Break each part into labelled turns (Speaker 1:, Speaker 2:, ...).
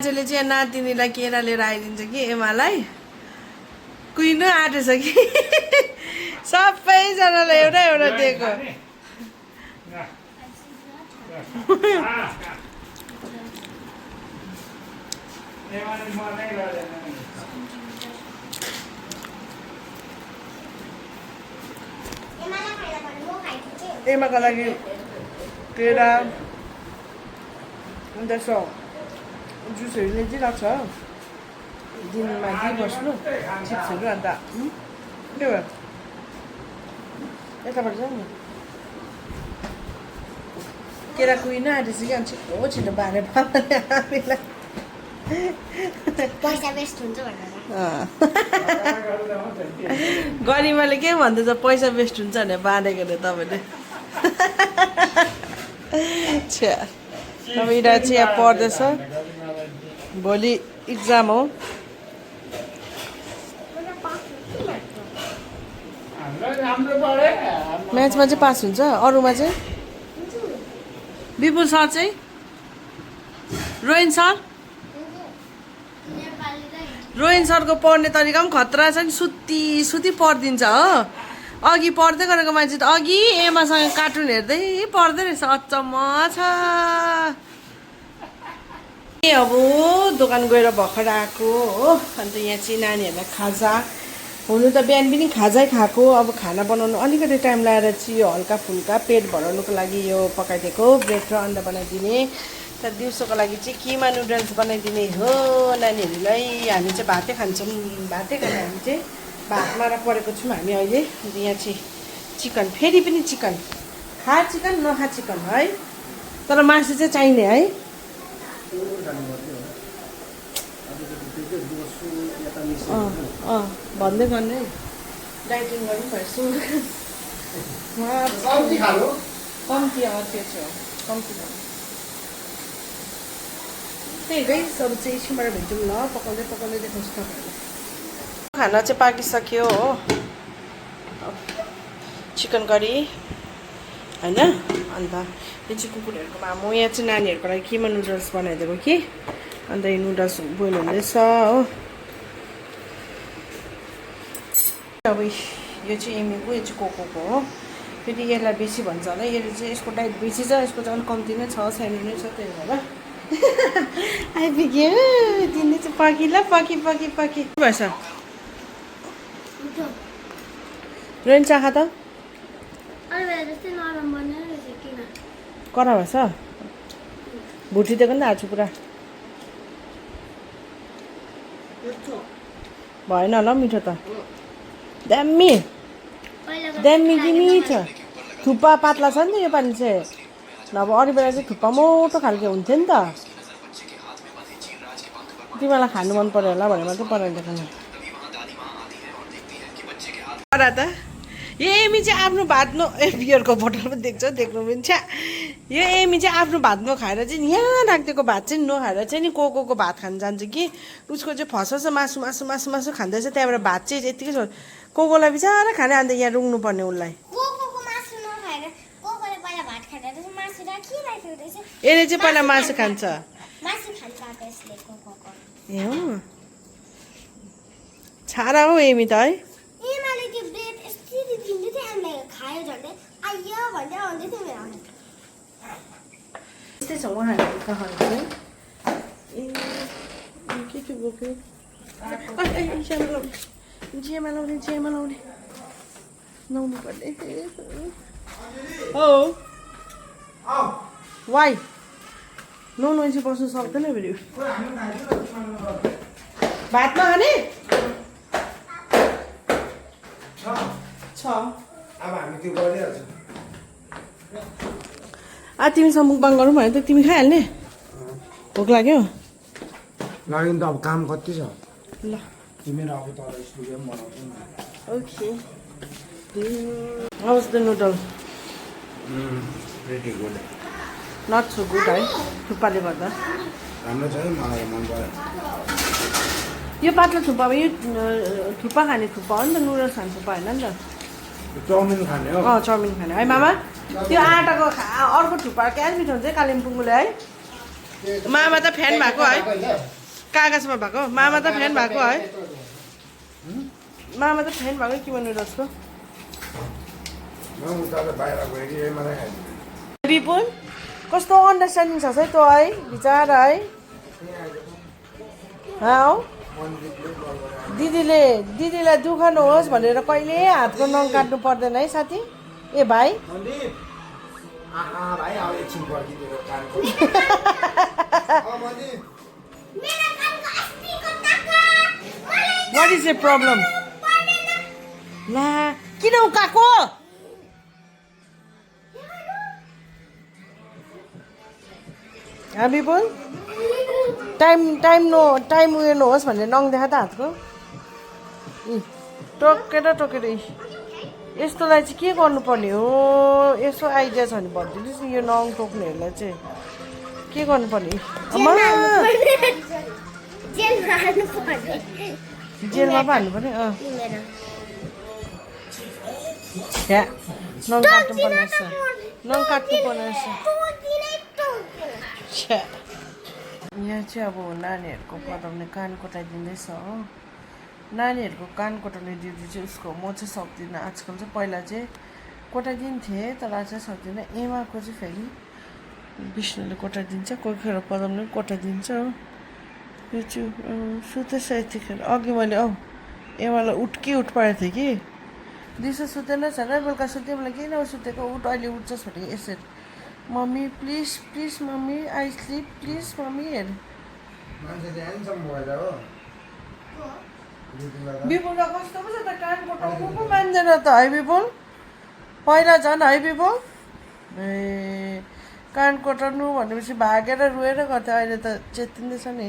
Speaker 1: आजले चाहिँ नातिनीलाई केरा लिएर आइदिन्छ कि एमालाई कुहिनु आँटेछ कि सबैजनालाई एउटा एउटा दिएको एमाको लागि केरा अन्त जुसहरू नै चाहिँ लाग्छ दिनमा दिइबस्नु चिप्सहरू अन्त के भयो यताबाट जाउँ न केरा कुहिनु आँटेछ कि अनि छिटो बारे हामीलाई
Speaker 2: पैसा वेस्ट हुन्छ भनेर
Speaker 1: गरिमाले के भन्दैछ पैसा वेस्ट हुन्छ भने बाँडेको अरे तपाईँले छ्या अब यिनीहरू चाहिँ यहाँ पढ्दैछ भोलि इक्जाम हो म्याथमा चाहिँ पास हुन्छ अरूमा चाहिँ विपुल सर चाहिँ रोहिन सरको पढ्ने तरिका पनि खतरा छ कि सुती पढिदिन्छ हो अघि पढ्दै गरेको मान्छे त अघि एमासँग कार्टुन हेर्दै पढ्दै रहेछ अचम्म छ ए अब दोकान गएर भर्खर आएको हो अन्त यहाँ चाहिँ नानीहरूलाई खाजा हुनु त बिहान पनि खाजै खाएको अब खाना बनाउनु अलिकति टाइम लगाएर चाहिँ यो हल्का फुल्का पेट भराउनुको लागि यो पकाइदिएको ब्रेड र अन्डा बनाइदिने तर दिउँसोको लागि चाहिँ किमा नुडल्स बनाइदिने हो नानीहरूलाई हामी चाहिँ भातै खान्छौँ भातै खाने हामी चाहिँ भातमा र परेको छौँ हामी अहिले यहाँ चाहिँ चिकन फेरि पनि चिकन खा चिकन नखा चिकन है तर मासु चाहिँ चाहिने है भन्दै गर्ने डाइटिङ गर्नु पर्छ कम्ती त्यो छ कम्ती त्यही है सब चाहिँ एकछिनबाट भेटौँ ल पकाउँदै देखाउँछु तपाईँहरूलाई खाना चाहिँ पाकिसक्यो हो चिकन करी होइन अन्त यो चाहिँ कुकुरहरूको मामु यहाँ चाहिँ नानीहरूको लागि किमा नुडल्स बनाइदिएको कि अन्त यो नुडल्स बोइल हुँदैछ हो अब यो चाहिँ एमीको यो चाहिँ कोकोको हो फेरि यसलाई बेसी भन्छ होला यसले चाहिँ यसको डाइट बेसी छ यसको चाहिँ अलिक कम्ती नै छ सानो नै छ त्यही भएर आइपुग्यो तिमीले चाहिँ पकी ल पकी भएछ रेन चाखा त कडा भएछ भुटिदिएको नि त हाल्छु पुरा भएन ल मिठो त दामी कि मिठो थुक्पा पातला छ नि त यो पानी चाहिँ नभए अरू बेला चाहिँ थुक्पा मोटो खालको हुन्थ्यो नि त तिमीलाई खानु मन पर्यो होला भनेर मात्रै बनाइदिएको त यो एमी चाहिँ आफ्नो भात बियरको बोतल पनि देख्नु पनि छ यो एमी चाहिँ आफ्नो भात नखाएर चाहिँ यहाँ राखिदिएको भात चाहिँ नखाएर चाहिँ नि कोको भात खान जान्छ कि उसको चाहिँ फसस मासु खाँदैछ त्यहाँबाट भात चाहिँ यतिकै छ कोकोलाई बिचारा खाने अन्त यहाँ रुङ्नु पर्ने उसलाई यसले चाहिँ पहिला मासु खान्छ ए हो छाडा हो एमी त है यस्तै छ उहाँहरूको कहानी चाहिँ के बोक्यो जियामा लाउने लाउनु पर्ने हो वाइ नुहाउनु चाहिँ बस्नु सक्दैन फेरि भात नखाने छ
Speaker 3: अब हामी त्यो गरिहाल्छौँ
Speaker 1: तिमीसँग मुखबाङ गरौँ भने त तिमी खाइहाल्ने भोक लाग्यो
Speaker 3: लाग्यो नि त अब काम कति छ
Speaker 1: ल
Speaker 3: तिमीहरू अब तल स्टुडियो पनि बनाउँछौ नि
Speaker 1: okay how's the noodle
Speaker 3: ready good
Speaker 1: not so good है थुक्पाले गर्दा
Speaker 3: राम्रो छ है मलाई मन पर्यो
Speaker 1: यो पातला थुक्पामा यो थुक्पा खाने थुक्पा हो नि त नुडल्स खाने थुक्पा होइन नि त
Speaker 3: चाउमिन खाने हो
Speaker 1: चाउमिन खाने है मामा त्यो आटाको अर्को थुक्पा क्या मिठो हुन्छ है कालिम्पोङले है मामा त फ्यान भएको है कागजमा भएको मामा त फ्यान भएको है मामा त फ्यान भएको के भन्नु जस्तो विपुल कस्तो अन्डरस्ट्यान्डिङ छ है तँ है विचार है हौ दिदीलाई दुःख नहोस् भनेर कहिले हातको नङ काट्नु पर्दैन है साथी ए भाइ What is the problem? ला किन उकाको विपुल टाइम उयो नहोस् भनेर नङ देखा त हातको टोकेर यस्तोलाई चाहिँ के गर्नुपर्ने हो यसो आइडिया छ भने भनिदिनुहोस् नि यो नङ टोक्नेहरूलाई चाहिँ के गर्नुपर्ने जेलमा पो हाल्नु पर्ने नङ काट्नुपर्ने रहेछ नङ काट्नुपर्ने रहेछ यहाँ चाहिँ अब नानीहरूको पढाउने कान कोटाइदिँदैछ हो नानीहरूको कान कोटाउने ड्युटी चाहिँ उसको म चाहिँ सक्दिनँ आजकल चाहिँ पहिला चाहिँ कोटाइदिन्थेँ तर आज चाहिँ सक्दिनँ एमाको चाहिँ फेरि विष्णुले कोटाइदिन्छ कोही खेर पढाउने कोटाइदिन्छ हो यो चाहिँ सुतेछ यतिखेर अघि मैले एमालाई उठ पारेको थिएँ कि दिउँसो सुतेन छैन बेलुका सुतेँ मलाई किन सुतेको उठ अहिले उठ्छस् भने यसरी mummy please mummy I sleep please mummy हेर विपुललाई कस्तो पो छ त कान कोटाउनु पो मान्दैन त है विपुल पहिला झन् है विपुल ए कान कोटाउनु भनेपछि भागेर रोएर गर्थ्यो अहिले त चेतिँदैछ नि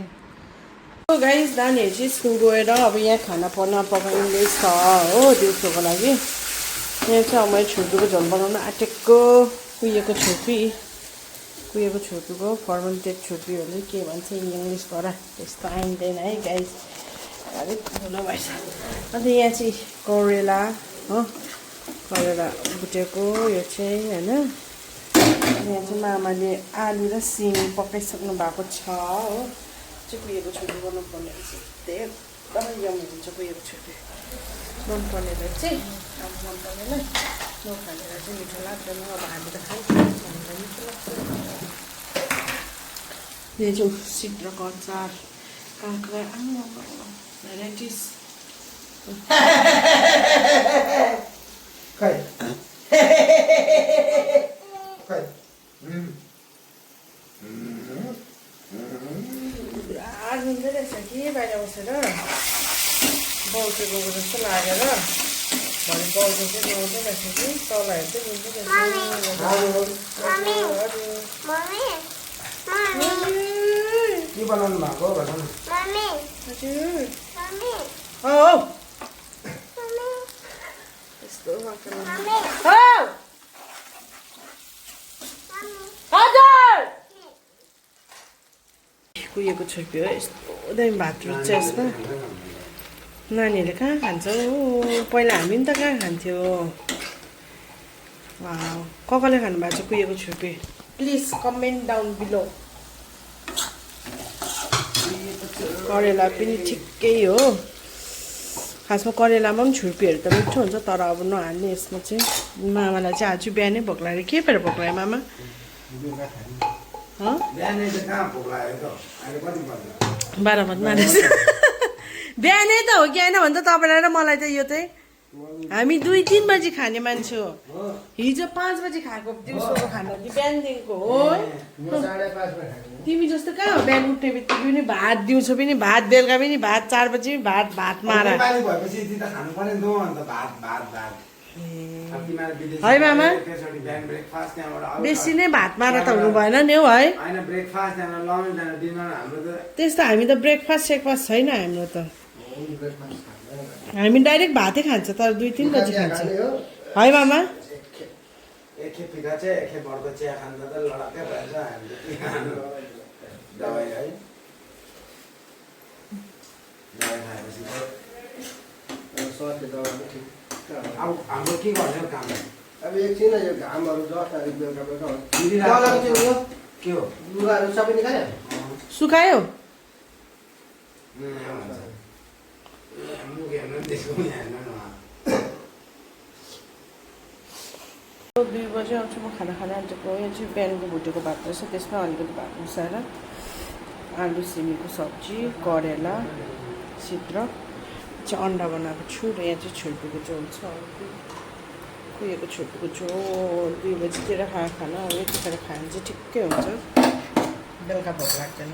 Speaker 1: गाइस नानीहरू चाहिँ स्कुल गएर अब यहाँ खाना पकाइँदैछ हो दिउँसोको लागि यहाँ चाहिँ अब मैले छुर्पीको झोल बनाउन आँटेको कुहिएको छुर्पीको फर्मेन्टेड छुर्पीहरूले के भन्छ इङ्ग्लिसबाट त्यस्तो आइँदैन है गाइस अलिक ठुलो भएछ अन्त यहाँ चाहिँ करेला हो करेला बुटेको यो चाहिँ होइन यहाँ चाहिँ मामाले आलु र सिमी पकाइसक्नु भएको छ हो चाहिँ कुहिएको छुर्पी बनाउनुपर्ने रहेछ एकदमै यम्मी हुन्छ कुहिएको छुर्पी मन पर्नेलाई चाहिँ अब मन पर्नेलाई नखानेलाई चाहिँ मिठो लाग्दैन अब हामी त खान्छौँ भनेर मिठो लाग्छ यहाँ चाहिँ सिद्रको अचार काँक्रा भेराइटिज पुरा रुँदै रहेछ कि बाहिर बसेर बाउचेको जस्तो लागेर भरे बाउको चाहिँ नुहाउँदै रहेछ कि तलहरू चाहिँ रुँदै रहेछ
Speaker 3: के बनाउनु भएको भनौँ
Speaker 1: हजुर यस्तो कुहिएको छुर्पी हो यस्तो दामी भात रुच्छ यसमा नानीहरूले कहाँ खान्छ हो पहिला हामी पनि त कहाँ खान्थ्यो कसले खानुभएको छ कुहिएको छुर्पी प्लिज कमेन्ट डाउन बिलो करेला पनि ठिकै हो खासमा करेलामा पनि छुर्पीहरू त मिठो हुन्छ तर अब नहाल्ने यसमा चाहिँ मामालाई चाहिँ आज बिहानै भोक लाग्यो के भएर भोक लाग्यो मामा बाह्र बजी मानेछ बिहानै त हो कि होइन भने त तपाईँलाई र मलाई त यो चाहिँ हामी 2-3 बजी खाने मान्छे हो हिजो 5 बजी खाएको दिउँसोको खाना बिहानदेखिको हो तिमी जस्तो कहाँ हो बिहान उठ्ने बित्तिकै पनि भात दिउँसो पनि भात बेलुका पनि भात 4 बजी पनि भात मारा है मामा बेसी नै भात मारा त हुनु भएन नि हौ है त्यस्तो हामी त ब्रेकफास्ट सेकफास्ट छैन हाम्रो त हामी डाइरेक्ट भातै खान्छ तर 2-3 बजी खान्छ है मामा
Speaker 3: अब हाम्रो के गर्ने काम
Speaker 2: अब एकछिन यो घामहरू जस्ता बेलुका बेलुका
Speaker 3: के हो
Speaker 2: लुगाहरू सबै निकाल्यो
Speaker 1: सुकायो
Speaker 3: मुख हेर्नु त्यसको पनि हेर्नु न
Speaker 1: 2 बजे आउँछु म खाना खाना आँटेको यहाँ चाहिँ बिहानको भुटेको भात रहेछ त्यसमा अलिकति भात मिसाएर आलु सिमीको सब्जी करेला सिद्र चाहिँ अन्डा बनाएको छु र यहाँ चाहिँ छुर्पीको झोल छ कुहिएको छुर्पीको झोल 2 बजीतिर खाना हो यतिखेर खायो भने चाहिँ ठिकै हुन्छ बेलुका भोक लाग्दैन